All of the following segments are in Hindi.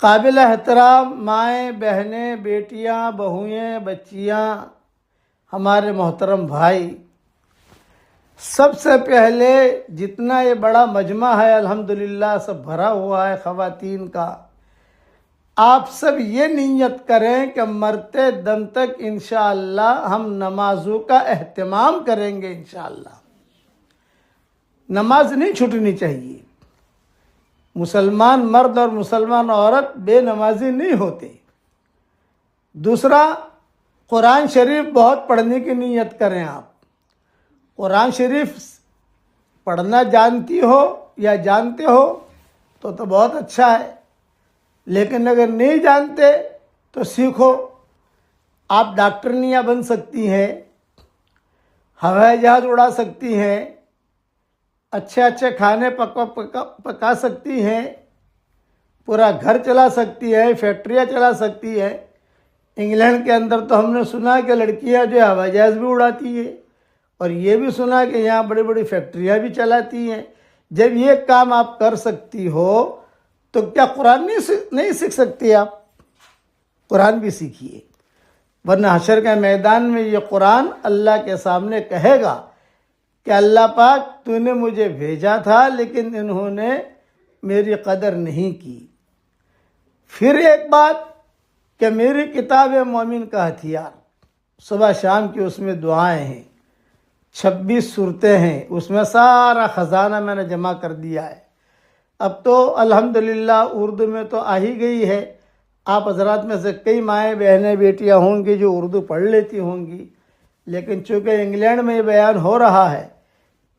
काबिल एहतराम माएँ, बहनें, बेटियाँ, बहुएँ, बच्चियाँ, हमारे मोहतरम भाई, सबसे पहले जितना ये बड़ा मजमा है अल्हम्दुलिल्लाह सब भरा हुआ है ख़वातीन का, आप सब ये नीयत करें कि मरते दम तक इंशाअल्लाह हम नमाजों का एहतमाम करेंगे। इंशाअल्लाह नमाज नहीं छूटनी चाहिए। मुसलमान मर्द और मुसलमान औरत बेनमाजी नहीं होते। दूसरा, कुरान शरीफ बहुत पढ़ने की नीयत करें। आप कुरान शरीफ पढ़ना जानती हो या जानते हो तो बहुत अच्छा है, लेकिन अगर नहीं जानते तो सीखो। आप डॉक्टरनियाँ बन सकती हैं, हवाई जहाज़ उड़ा सकती हैं, अच्छे अच्छे खाने पका सकती हैं, पूरा घर चला सकती है, फैक्ट्रियाँ चला सकती है। इंग्लैंड के अंदर तो हमने सुना कि लड़कियां जो हवाई जहाज़ भी उड़ाती है, और ये भी सुना कि यहाँ बड़ी बड़ी फैक्ट्रियाँ भी चलाती हैं। जब ये काम आप कर सकती हो तो क्या कुरान नहीं सीख सकती? आप कुरान भी सीखिए, वरना हशर के मैदान में ये कुरान अल्लाह के सामने कहेगा कि अल्लाह पाक तूने मुझे भेजा था लेकिन इन्होंने मेरी कदर नहीं की। फिर एक बात कि मेरी किताब है मोमिन का हथियार, सुबह शाम की उसमें दुआएं हैं, 26 सूरतें हैं, उसमें सारा ख़जाना मैंने जमा कर दिया है। अब तो अल्हम्दुलिल्लाह उर्दू में तो आ ही गई है। आप हजरात में से कई माएँ, बहनें, बेटियां होंगी जो उर्दू पढ़ लेती होंगी, लेकिन चूँकि इंग्लैंड में ये बयान हो रहा है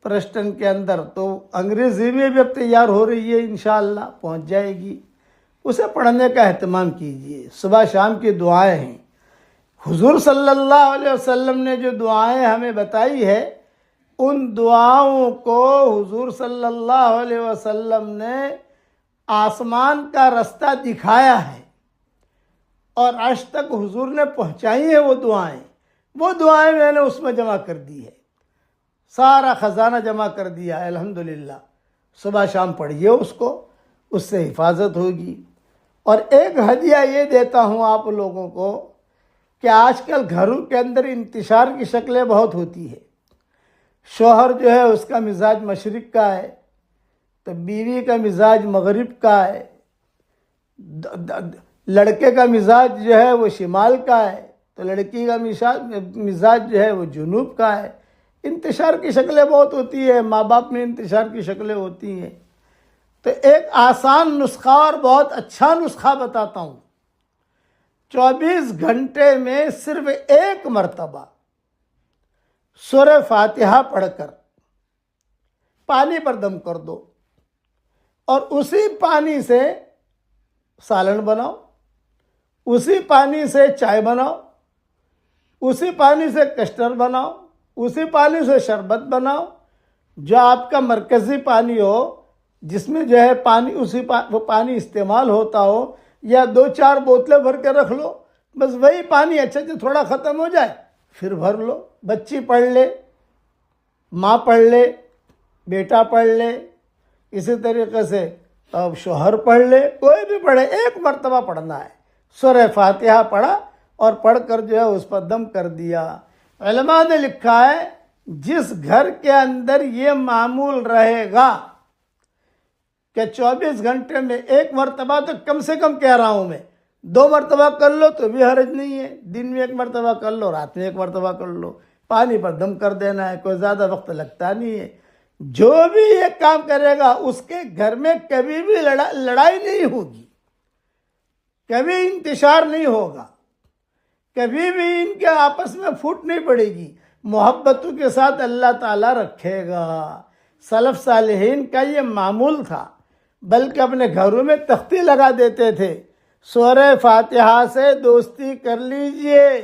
प्रेस्टन के अंदर, तो अंग्रेज़ी में भी अब तैयार हो रही है, इंशाअल्लाह पहुंच जाएगी। उसे पढ़ने का एहतमाम कीजिए। सुबह शाम की दुआएं हैं। हुजूर सल्लल्लाहु अलैहि वसल्लम ने जो दुआएं हमें बताई है, उन दुआओं को हुजूर सल्लल्लाहु अलैहि वसल्लम ने आसमान का रास्ता दिखाया है और आज तक हुजूर ने पहुंचाई है वो दुआएं मैंने उसमें जमा कर दी है, सारा ख़जाना जमा कर दिया है अल्हम्दुलिल्लाह। सुबह शाम पढ़िए उसको, उससे हिफाजत होगी। और एक हदिया ये देता हूँ आप लोगों को कि आजकल घरों के अंदर इंतशार की शक्लें बहुत होती है। शौहर जो है उसका मिजाज मशरिक़ का है, तो बीवी का मिजाज मगरिब का है, लड़के का मिजाज जो है वो शिमाल का है, तो लड़की का मिजाज जो है वो जुनूब का है। इंतशार की शक्लें बहुत होती है, माँ बाप में इंतशार की शक्लें होती हैं। तो एक आसान नुस्खा और बहुत अच्छा नुस्खा बताता हूँ। 24 घंटे में सिर्फ एक मर्तबा सूरह फातिहा पढ़कर पानी पर दम कर दो और उसी पानी से सालन बनाओ, उसी पानी से चाय बनाओ, उसी पानी से कस्टर्ड बनाओ, उसी पानी से शरबत बनाओ। जो आपका मरकज़ी पानी हो, जिसमें जो है पानी वो पानी इस्तेमाल होता हो, या 2-4 बोतलें भर के रख लो, बस वही पानी अच्छे से थोड़ा ख़त्म हो जाए फिर भर लो। बच्ची पढ़ ले, माँ पढ़ ले, बेटा पढ़ ले, इसी तरीके से अब शौहर पढ़ ले, कोई भी पढ़े, एक मर्तबा पढ़ना है। सूरह फातिहा पढ़ा और पढ़कर जो है उस पर दम कर दिया। उलमा ने लिखा है जिस घर के अंदर ये मामूल रहेगा कि 24 घंटे में एक मर्तबा, तो कम से कम कह रहा हूँ मैं 2 मर्तबा कर लो तो भी हर्ज नहीं है। दिन में 1 मर्तबा कर लो, रात में 1 मर्तबा कर लो। पानी पर दम कर देना है, कोई ज़्यादा वक्त लगता नहीं है। जो भी ये काम करेगा उसके घर में कभी भी लड़ाई नहीं होगी, कभी इंतशार नहीं होगा, कभी भी इनके आपस में फूट नहीं पड़ेगी। मोहब्बतों के साथ अल्लाह ताला रखेगा। सलफ सालिहीन का ये मामूल था, बल्कि अपने घरों में तख्ती लगा देते थे, सूरह फातिहा से दोस्ती कर लीजिए,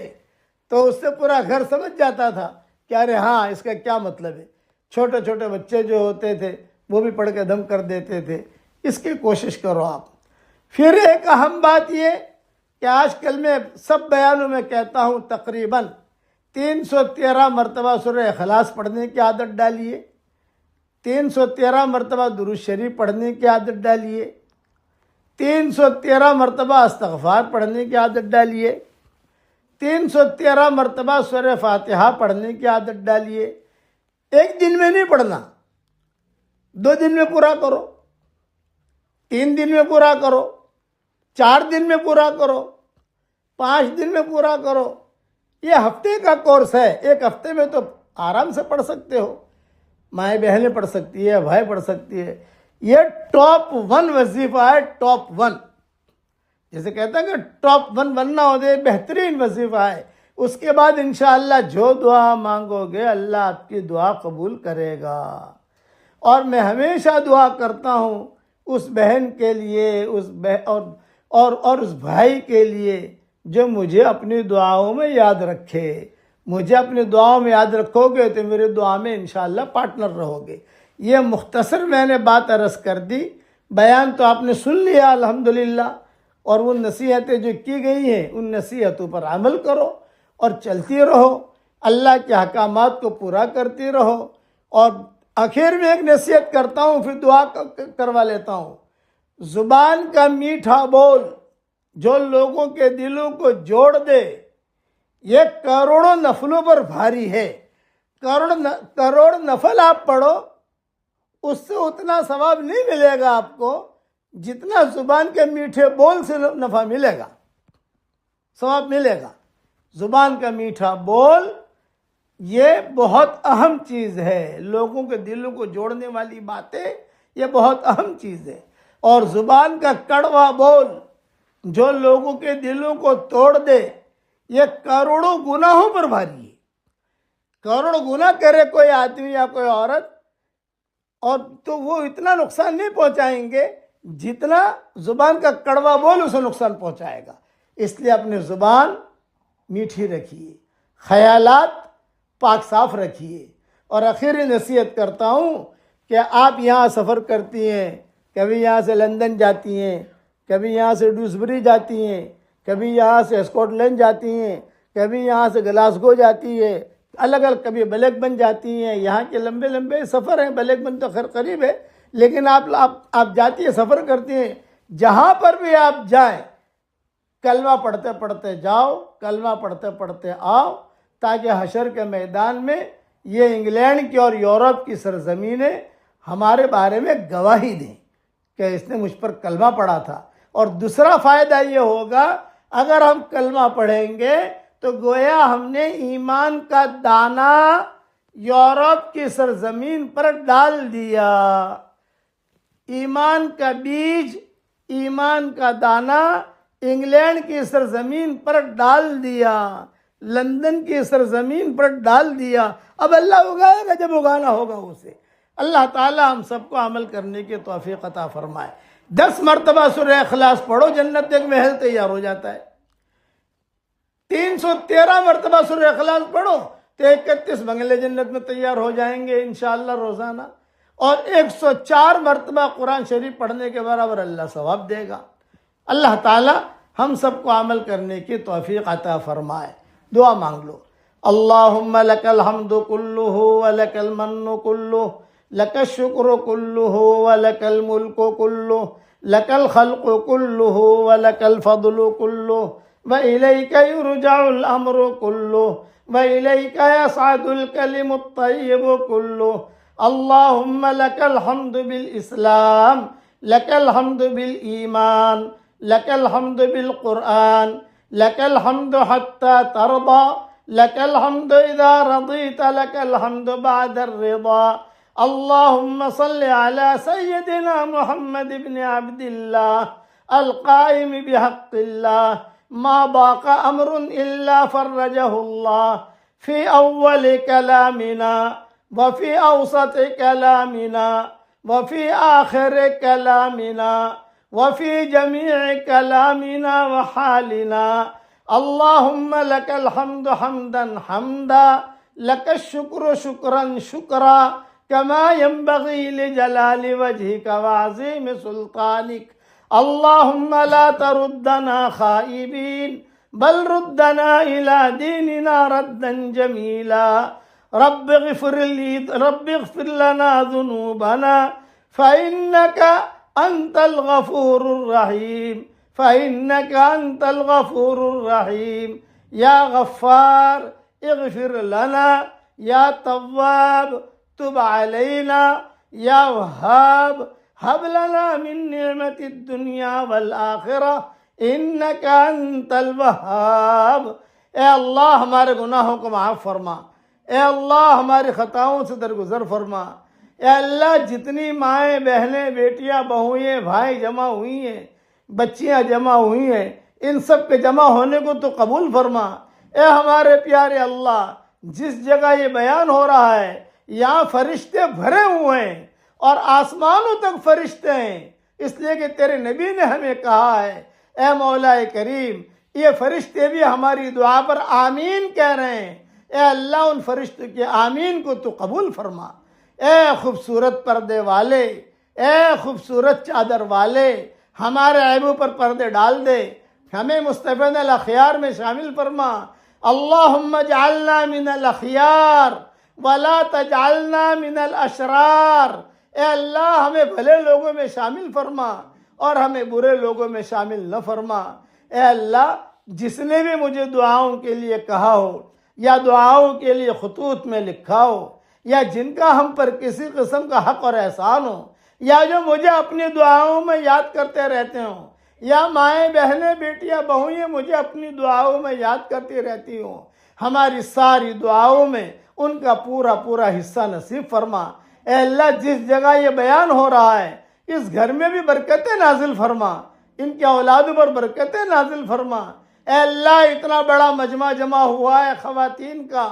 तो उससे पूरा घर समझ जाता था कि अरे हाँ इसका क्या मतलब है। छोटे छोटे बच्चे जो होते थे वो भी पढ़ के दम कर देते थे। इसकी कोशिश करो आप। फिर एक अहम बात ये कि आजकल मैं सब बयानों में कहता हूँ तकरीबन 313 मरतबा सूरह इखलास पढ़ने की आदत डालिए, 313 मरतबा दुरूद शरीफ पढ़ने की आदत डालिए, 313 मरतबा इस्तग़फ़ार पढ़ने की आदत डालिए, 313 मरतबा सूरह फातिहा पढ़ने की आदत डालिए। एक दिन में नहीं पढ़ना, 2 दिन में पूरा करो, 3 दिन में पूरा करो, 4 दिन में पूरा करो, 5 दिन में पूरा करो। ये हफ्ते का कोर्स है, एक हफ्ते में तो आराम से पढ़ सकते हो। माएँ बहनें पढ़ सकती है, भाई पढ़ सकती है। ये टॉप 1 वजीफा है, टॉप 1। जैसे कहते हैं कि टॉप 1 बनना हो दे, बेहतरीन वजीफा है। उसके बाद इंशाअल्लाह जो दुआ मांगोगे अल्लाह आपकी दुआ कबूल करेगा। और मैं हमेशा दुआ करता हूँ उस बहन के लिए, और उस भाई के लिए जो मुझे अपनी दुआओं में याद रखे। मुझे अपनी दुआओं में याद रखोगे तो मेरी दुआ में इंशाअल्लाह पार्टनर रहोगे। ये मुख्तसर मैंने बात अर्ज़ कर दी। बयान तो आपने सुन लिया अल्हम्दुलिल्लाह, और वो नसीहतें जो की गई हैं उन नसीहतों पर अमल करो और चलती रहो, अल्लाह के अहकामात को पूरा करती रहो। और आखिर में एक नसीहत करता हूँ, फिर दुआ करवा लेता हूँ। ज़ुबान का मीठा बोल जो लोगों के दिलों को जोड़ दे, ये करोड़ों नफलों पर भारी है। करोड़ नफल आप पढ़ो, उससे उतना सवाब नहीं मिलेगा आपको जितना ज़ुबान के मीठे बोल से नफ़ा मिलेगा, सवाब मिलेगा। ज़ुबान का मीठा बोल ये बहुत अहम चीज़ है, लोगों के दिलों को जोड़ने वाली बातें, ये बहुत अहम चीज़ है। और ज़ुबान का कड़वा बोल जो लोगों के दिलों को तोड़ दे, ये करोड़ों गुनाहों पर भारी है। करोड़ गुनाह करे कोई आदमी या कोई औरत, और तो वो इतना नुकसान नहीं पहुंचाएंगे जितना ज़ुबान का कड़वा बोल उसे नुकसान पहुंचाएगा। इसलिए अपनी ज़ुबान मीठी रखिए, ख्यालात पाक साफ रखिए। और आखिरी नसीहत करता हूँ कि आप यहाँ सफ़र करती हैं, कभी यहाँ से लंदन जाती हैं, कभी यहाँ से ड्यूसबरी जाती हैं, कभी यहाँ से स्कॉटलैंड जाती हैं, कभी यहाँ से ग्लासगो जाती है, अलग अलग, कभी ब्लैकबर्न जाती हैं। यहाँ के लंबे लंबे सफ़र हैं, ब्लैकबर्न तो खैर करीब है, लेकिन आप जाती है, सफ़र करती हैं। जहाँ पर भी आप जाएं, कलमा पढ़ते पढ़ते जाओ, कलमा पढ़ते पढ़ते आओ, ताकि हशर के मैदान में ये इंग्लैंड की और यूरोप की सरजमीनें हमारे बारे में गवाही दें कि इसने मुझ पर कलमा पढ़ा था। और दूसरा फ़ायदा ये होगा, अगर हम कलमा पढ़ेंगे तो गोया हमने ईमान का दाना यूरोप की सरजमीन पर डाल दिया। ईमान का बीज, ईमान का दाना इंग्लैंड की सरजमीन पर डाल दिया, लंदन की सरजमीन पर डाल दिया। अब अल्लाह उगाएगा जब उगाना होगा उसे। अल्लाह ताला हम सबको अमल करने की तौफीक अता फरमाए। 10 मरतबा सूरह इखलास पढ़ो, जन्नत एक महल तैयार हो जाता है। 313 मरतबा सूरह इखलास पढ़ो तो 31 बंगले जन्नत में तैयार हो जाएंगे इंशाअल्लाह रोज़ाना। और 104 मरतबा कुरान शरीफ पढ़ने के बराबर अल्लाह सवाब देगा। अल्लाह ताला हम सबको अमल करने की तौफीक अता फरमाए। दुआ मांग लो। अल्लाहुम्मा लकल हम्दु कुल्लुहु व लकल मन्नु कुल्लुहु, लकल शुक्र कुल्लुहु व लकल मुल्कु कुल्लुहु, लकल खल्क़ु कुल्लुहु व लकल फद्लु कुल्लुहु, व इलैका युरजउल अम्रु कुल्लुहु, व इलैका यसअदुल कलिमुत तय्यिबु कुल्लुहु। अल्लाहुम्मा लकल हम्दु बिल इस्लाम, लकल हम्दु बिल ईमान, लकल हम्दु बिल कुरआन, लकल हम्दु हत्ता तरदा, लकल हम्दु इज़ा रज़ीता, लकल हम्दु बअदर रिज़ा। अल्लाहुम्मा सल्लि अला सय्यदिना मुहम्मद इब्न अब्दिल्लाह अल क़ाइम बिहक़्क़िल्लाह, मा बाक़ा अम्रुन इल्ला फ़र्रजहुल्लाह फ़ी अव्वल कलामिना व फ़ी औसत कलामिना व फ़ी आखिर कलामिना व फ़ी जमीअ कलामिना व हालिना। अल्लाहुम्मा लकल हम्दु हम्दन हम्दा, लकल शुक्र शुक्रन शुक्रा, कमा यंबगी लिजलालि वजहिका व अज़ीम सुल्तानिक। अल्लाहुम्मा ला तरुद्दना खाइबीन, बल रुद्दना इला दीनिना रद्दन जमीला। रब्बिग़फिर लना ज़ुनूबना फ़इन्नका अंतल गफूरुर रहीम फ़इन्नका अंतल गफूरुर रहीम। या गफ़्फ़ार इग़फ़िर लना, या तव्वाब तुब अलैना, या वहाब हब लना मिन निअमतिद दुनिया वल आखिरह इन्नका अंतल वहाब। ए अल्लाह हमारे गुनाहों को माफ़ फरमा, ए अल्लाह हमारी ख़ताओं से दरगुजर फरमा। ए अल्लाह जितनी माएँ बहनें बेटियाँ बहुएँ भाई जमा हुई हैं, बच्चियाँ जमा हुई हैं, इन सब के जमा होने को तो कबूल फरमा। ए हमारे प्यारे अल्लाह, जिस जगह ये बयान हो रहा है यहाँ फरिश्ते भरे हुए हैं और आसमानों तक फरिश्ते हैं, इसलिए कि तेरे नबी ने हमें कहा है ए मौला करीम, ये फरिश्ते भी हमारी दुआ पर आमीन कह रहे हैं। ए अल्लाह उन फरिश्तों के आमीन को तो कबूल फरमा। ए खूबसूरत पर्दे वाले, ए खूबसूरत चादर वाले, हमारे ऐबों पर पर्दे डाल दे, हमें मुस्तफ़ीन अल अख़यार में शामिल फरमा। अल्लाहुम्मा जअलना मिनल अख़यार वला तजअलना मिनल अशरार। ए अल्लाह हमें भले लोगों में शामिल फरमा और हमें बुरे लोगों में शामिल न फरमा। ए अल्लाह, जिसने भी मुझे दुआओं के लिए कहा हो या दुआओं के लिए खतूत में लिखा हो या जिनका हम पर किसी किस्म का हक और एहसान हो या जो मुझे अपनी दुआओं में याद करते रहते हों या माएँ बहनें बेटियाँ बहुएँ मुझे अपनी दुआओं में याद करती रहती हों, हमारी सारी दुआओं में उनका पूरा पूरा हिस्सा नसीब फरमा। ए अल्लाह, जिस जगह ये बयान हो रहा है इस घर में भी बरकतें नाजिल फरमा, इनके औलादों पर बरकतें नाजिल फरमा। ए अल्लाह, इतना बड़ा मजमा जमा हुआ है ख़वातीन का,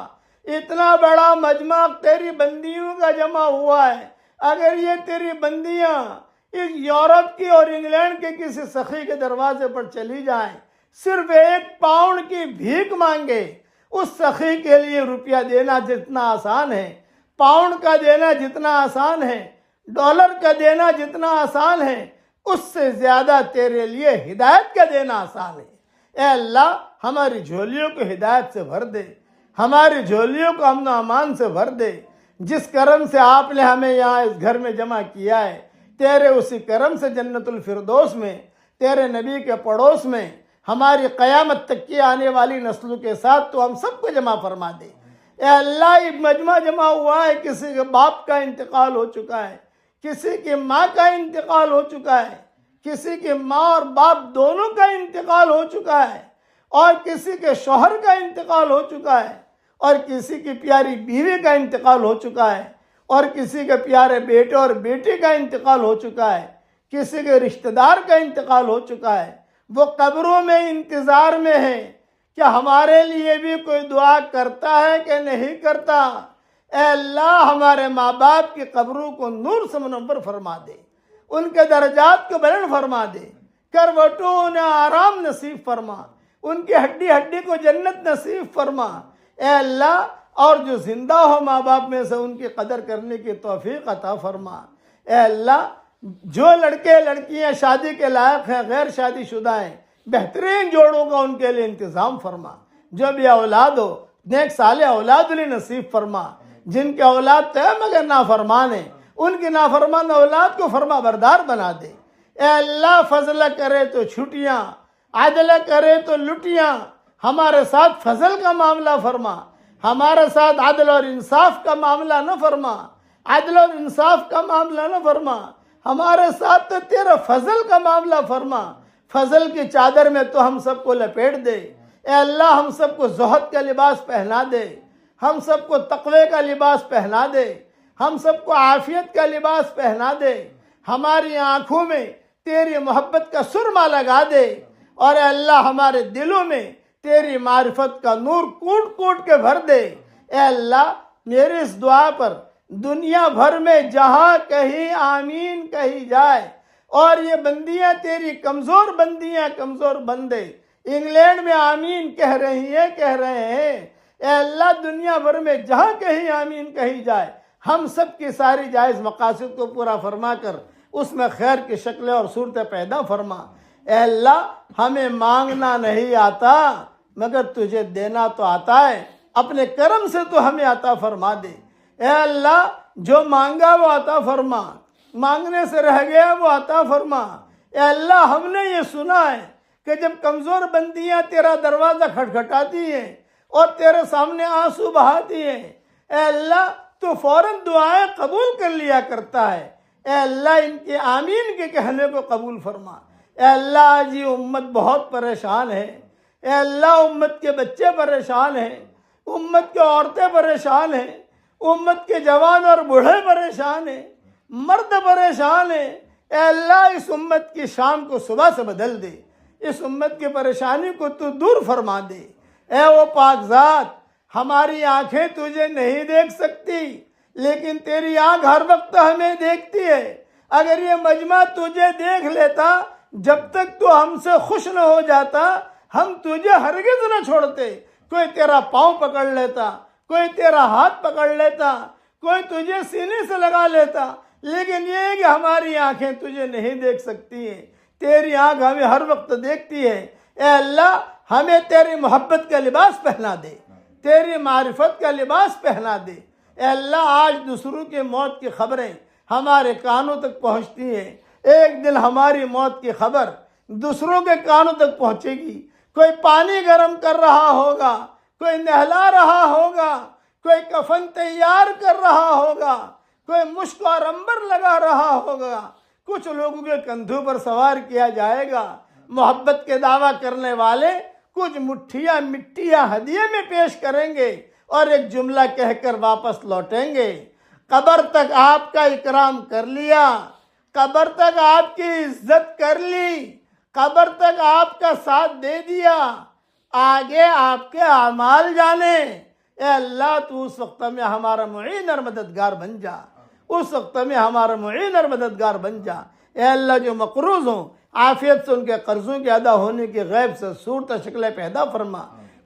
इतना बड़ा मजमा तेरी बंदियों का जमा हुआ है। अगर ये तेरी बंदियाँ इस यूरोप की और इंग्लैंड के किसी सखी के दरवाजे पर चली जाएं, सिर्फ 1 पाउंड की भीख मांगे, उस सखी के लिए रुपया देना जितना आसान है, पाउंड का देना जितना आसान है, डॉलर का देना जितना आसान है, उससे ज़्यादा तेरे लिए हिदायत का देना आसान है। ए अल्लाह, हमारी झोलियों को हिदायत से भर दे, हमारी झोलियों को अमन अमान से भर दे। जिस करम से आपने हमें यहाँ इस घर में जमा किया है, तेरे उसी करम से जन्नतुल फिरदौस में, तेरे नबी के पड़ोस में, हमारी क़यामत तक की आने वाली नस्लों के साथ तो हम सबको जमा फरमा दे। ए अल्लाह, एक मजमा जमा हुआ है, किसी के बाप का इंतकाल हो चुका है, किसी की माँ का इंतकाल हो चुका है, किसी के माँ और बाप दोनों का इंतकाल हो चुका है, और किसी के शौहर का इंतकाल हो चुका है, और किसी की प्यारी बीवी का इंतकाल हो चुका है, और किसी के प्यारे बेटे और बेटी का इंतकाल हो चुका है, किसी के रिश्तेदार का इंतकाल हो चुका है। वो कब्रों में इंतज़ार में है क्या हमारे लिए भी कोई दुआ करता है कि नहीं करता। ए अल्लाह, हमारे माँ बाप की कब्रों को नूर से मुनव्वर फरमा दे, उनके दर्जात को बुलंद फरमा दे, करवटों उन्हें आराम नसीब फरमा, उनकी हड्डी हड्डी को जन्नत नसीब फरमा। ए अल्लाह, और जो जिंदा हो माँ बाप में से उनकी कदर करने की तौफीक अता फरमा। ए अल्लाह, जो लड़के लड़कियां शादी के लायक हैं, गैर शादीशुदा हैं, बेहतरीन जोड़ों का उनके लिए इंतज़ाम फरमा। जो भी औलाद हो, नेक साले औलाद लिए नसीब फरमा। जिनके औलाद तय मगर नाफरमान है, उनकी नाफरमान औलाद को फरमा बरदार बना दे। ए अल्लाह, फजल करे तो छुट्टियाँ, आदल करे तो लुटियाँ, हमारे साथ फजल का मामला फरमा, हमारे साथ आदल और इंसाफ का मामला न फरमा, आदल और इंसाफ का मामला न फरमा, हमारे साथ तो तेरा फजल का मामला फरमा। फजल की चादर में तो हम सबको लपेट दे। ए अल्लाह, हम सबको ज़ुहद का लिबास पहना दे, हम सबको तक़वे का लिबास पहना दे, हम सबको आफियत का लिबास पहना दे, हमारी आँखों में तेरी मोहब्बत का सुरमा लगा दे, और अल्लाह, हमारे दिलों में तेरी मारिफत का नूर कूट कूट के भर दे। ए अल्लाह, मेरी इस दुआ पर दुनिया भर में जहाँ कहीं आमीन कही जाए, और ये बंदियाँ तेरी कमज़ोर बंदियाँ, कमज़ोर बंदे इंग्लैंड में आमीन कह रही हैं, कह रहे हैं। ए अल्लाह, दुनिया भर में जहाँ कहीं आमीन कही जाए, हम सब की सारी जायज़ मकासद को पूरा फरमा कर उसमें खैर की शक्लें और सूरतें पैदा फरमा। ए अल्लाह, हमें मांगना नहीं आता मगर तुझे देना तो आता है, अपने करम से तो हमें अता फरमा दे। ए अल्लाह, जो मांगा वो अता फरमा, मांगने से रह गया वो अता फरमा। ए अल्लाह, हमने ये सुना है कि जब कमज़ोर बंदियां तेरा दरवाज़ा खटखटाती हैं और तेरे सामने आंसू बहाती हैं, ए अल्लाह तो फ़ौरन दुआएं कबूल कर लिया करता है। ए अल्लाह, इनके आमीन के कहने को कबूल फरमा। ए अल्लाह, आज ये उम्मत बहुत परेशान है। ए अल्लाह, उम्मत के बच्चे परेशान हैं, उम्मत की औरतें परेशान हैं, उम्मत के जवान और बूढ़े परेशान हैं, मर्द परेशान हैं। ए अल्लाह, इस उम्मत की शाम को सुबह से बदल दे, इस उम्मत की परेशानी को तू दूर फरमा दे। ए वो पाकज़ात, हमारी आंखें तुझे नहीं देख सकती, लेकिन तेरी आंख हर वक्त हमें देखती है। अगर ये मजमा तुझे देख लेता, जब तक तू हमसे खुश न हो जाता, हम तुझे हरगिज़ न छोड़ते। कोई तेरा पाँव पकड़ लेता, कोई तेरा हाथ पकड़ लेता, कोई तुझे सीने से लगा लेता, लेकिन ये है कि हमारी आंखें तुझे नहीं देख सकती हैं, तेरी आंख हमें हर वक्त देखती है। ए अल्लाह, हमें तेरी मोहब्बत का लिबास पहना दे, तेरी मारिफत का लिबास पहना दे। ए अल्लाह, आज दूसरों की मौत की खबरें हमारे कानों तक पहुँचती हैं, एक दिन हमारी मौत की खबर दूसरों के कानों तक पहुँचेगी। कोई पानी गर्म कर रहा होगा, कोई नहला रहा होगा, कोई कफन तैयार कर रहा होगा, कोई मुश्क और अंबर लगा रहा होगा, कुछ लोगों के कंधों पर सवार किया जाएगा। मोहब्बत के दावा करने वाले कुछ मुट्ठियाँ मिट्टियाँ हदिये में पेश करेंगे और एक जुमला कहकर वापस लौटेंगे। कब्र तक आपका इकराम कर लिया, कब्र तक आपकी इज्जत कर ली, कब्र तक आपका साथ दे दिया, आगे आपके अमाल जाने। ए अल्लाह, तू उस वक्त में हमारा मुईन और मददगार बन जा, उस वक्त में हमारा मुईन और मददगार बन जा। ए अल्लाह, जो मकरूज हों, आफियत से उनके कर्जों के अदा होने की गैब से सूरत शक्लें पैदा फरमा।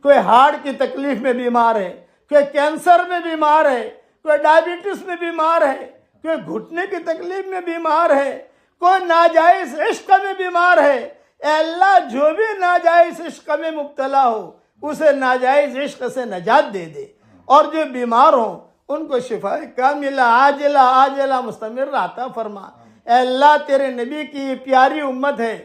कोई हार्ट की तकलीफ में बीमार है, कोई कैंसर में बीमार है, कोई डायबिटीज में बीमार है, कोई घुटने की तकलीफ में बीमार है, कोई नाजायज इश्क में बीमार है। ए अल्लाह, जो भी नाजायज इश्क में मुब्तला हो, उसे नाजायज इश्क से नजात दे दे, और जो बीमार हो उनको शिफाए कामिला आजिला आजिला मुस्तमिर अता फरमा। ए अल्लाह, तेरे नबी की ये प्यारी उम्मत है,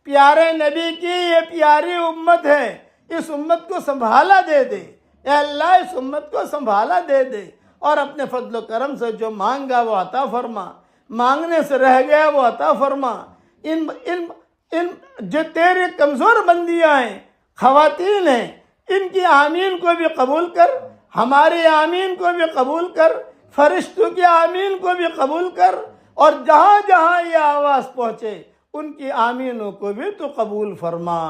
प्यारे नबी की ये प्यारी उम्मत है, इस उम्मत को संभाला दे दे। ए अल्लाह, इस उम्मत को संभाला दे दे और अपने फजल करम से जो मांगा वो अता फरमा, मांगने से रह गया वो अता फरमा। इन इन इन जो तेरे कमज़ोर बंदियाँ हैं, खवातीन हैं, इनकी आमीन को भी कबूल कर, हमारे आमीन को भी कबूल कर, फरिश्तों की आमीन को भी कबूल कर, और जहाँ जहाँ ये आवाज़ पहुँचे उनकी आमीनों को भी तो कबूल फरमा।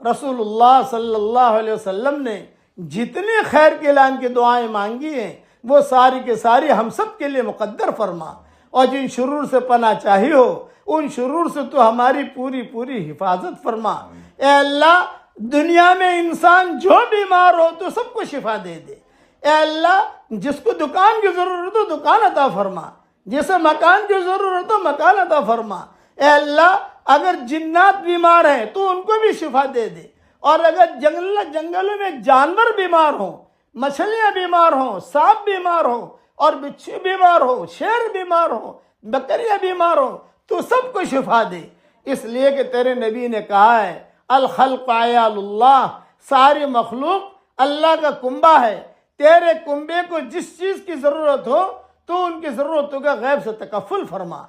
रसूलुल्लाह सल्लल्लाहु अलैहि वसल्लम ने जितनी खैर के ऐलान की दुआएं मांगी हैं, वो सारी के सारी हम सब के लिए मुकद्दर फरमा, और जिन शुरूर से पना चाहिए हो उन शुरूर से तो हमारी पूरी पूरी हिफाजत फरमा। ए अल्लाह, दुनिया में इंसान जो बीमार हो तो सबको शिफा दे दे। ए अल्लाह, जिसको दुकान की ज़रूरत हो दुकान अता फरमा, जिसे मकान की ज़रूरत हो मकान अता फरमा। ए अल्लाह, अगर जिन्नात बीमार हैं तो उनको भी शिफा दे दे, और अगर जंगलों में जानवर बीमार हों, मछलियाँ बीमार हों, सांप बीमार हो और बिच्छू बीमार हो, शेर बीमार हो, बकरियाँ बीमार हो, तो सबको शिफा दे। इसलिए कि तेरे नबी ने कहा है, अल खल्क़ आयालुल्लाह, सारी मखलूक अल्लाह का कुंबा है। तेरे कुंबे को जिस चीज़ की ज़रूरत हो तो उनकी ज़रूरतों का गैब से तकफ़ुल फरमा,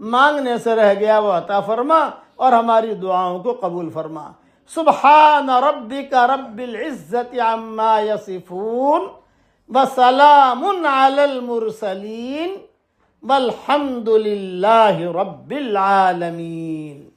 मांगने से रह गया वो अता फरमा, और हमारी दुआओं को कबूल फरमा। सुब्हान रब्बिका रब्बिल इज़्ज़ति अम्मा यसिफून व सलामुन अलल मुरसलीन वल्हम्दुलिल्लाहि रब्बिल आलमीन।